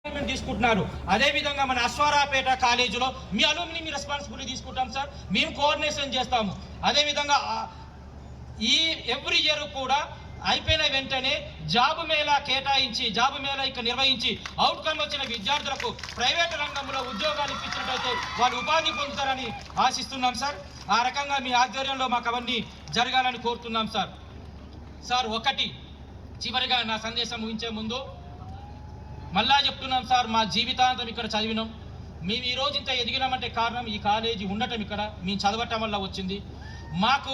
తీసుకుంటున్నారు. అదేవిధంగా మన అశ్వారాపేట కాలేజీలో మీ అలుమిని మీ రెస్పాన్సిబిలిటీ తీసుకుంటాం సార్, మేము కోఆర్డినేషన్ చేస్తాము. అదేవిధంగా ఈ ఎవ్రీ ఇయర్ కూడా అయిపోయిన వెంటనే జాబ్ మేళా కేటాయించి జాబ్ మేళా ఇక్కడ నిర్వహించి అవుట్కమ్ వచ్చిన విద్యార్థులకు ప్రైవేట్ రంగంలో ఉద్యోగాలు ఇప్పించినట్టయితే వాళ్ళు ఉపాధి పొందుతారని ఆశిస్తున్నాం సార్. ఆ రకంగా మీ ఆధ్వర్యంలో మాకు అవన్నీ జరగాలని కోరుతున్నాం సార్. సార్ ఒకటి చివరిగా నా సందేశం ముగించే ముందు మళ్ళా చెప్తున్నాం సార్, మా జీవితాంతం ఇక్కడ చదివినాం. మేము ఈరోజు ఇంత ఎదిగినామంటే కారణం ఈ కాలేజీ ఉండటం, ఇక్కడ మేము చదవటం వల్ల వచ్చింది. మాకు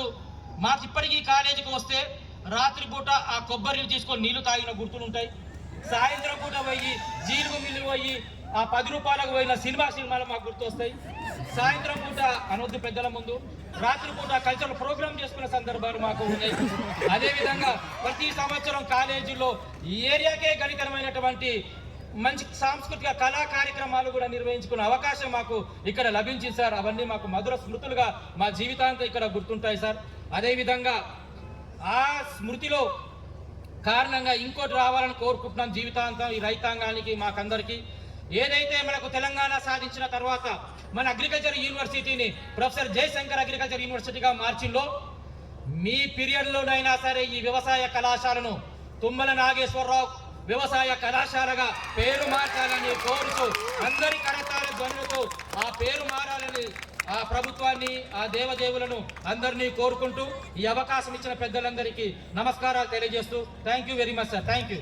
ఇప్పటికీ కాలేజీకి వస్తే రాత్రిపూట ఆ కొబ్బరిని తీసుకొని నీళ్లు తాగిన గుర్తులు ఉంటాయి. సాయంత్రం పూట పోయి జీలుగు మిల్లు పోయి ఆ 10 రూపాయలకు పోయిన సినిమాలు మాకు గుర్తు వస్తాయి. సాయంత్రం పూట అనొద్దు పెద్దల ముందు, రాత్రిపూట కల్చరల్ ప్రోగ్రామ్ చేసుకునే సందర్భాలు మాకు ఉన్నాయి. అదేవిధంగా ప్రతి సంవత్సరం కాలేజీలో ఈ ఏరియాకే గణితమైనటువంటి మంచి సాంస్కృతిక కళా కార్యక్రమాలు కూడా నిర్వహించుకునే అవకాశం మాకు ఇక్కడ లభించింది సార్. అవన్నీ మాకు మధుర స్మృతులుగా మా జీవితాంతం ఇక్కడ గుర్తుంటాయి సార్. అదేవిధంగా ఆ స్మృతిలో కారణంగా ఇంకోటి రావాలని కోరుకుంటున్నాం జీవితాంతం ఈ రైతాంగానికి, మాకందరికీ. ఏదైతే మనకు తెలంగాణ సాధించిన తర్వాత మన అగ్రికల్చర్ యూనివర్సిటీని ప్రొఫెసర్ జయశంకర్ అగ్రికల్చర్ యూనివర్సిటీగా మార్చిందో, మీ పీరియడ్లోనైనా సరే ఈ వ్యవసాయ కళాశాలను తుమ్మల నాగేశ్వరరావు వ్యవసాయ కళాశాలగా పేరు మార్చాలని కోరుతూ అందరి కరతాల ధ్వనులతో ఆ పేరు మారాలని ఆ ప్రభుత్వాన్ని, ఆ దేవదేవులను అందరినీ కోరుకుంటూ ఈ అవకాశం ఇచ్చిన పెద్దలందరికీ నమస్కారాలు తెలియజేస్తూ thank you very much sir. Thank you.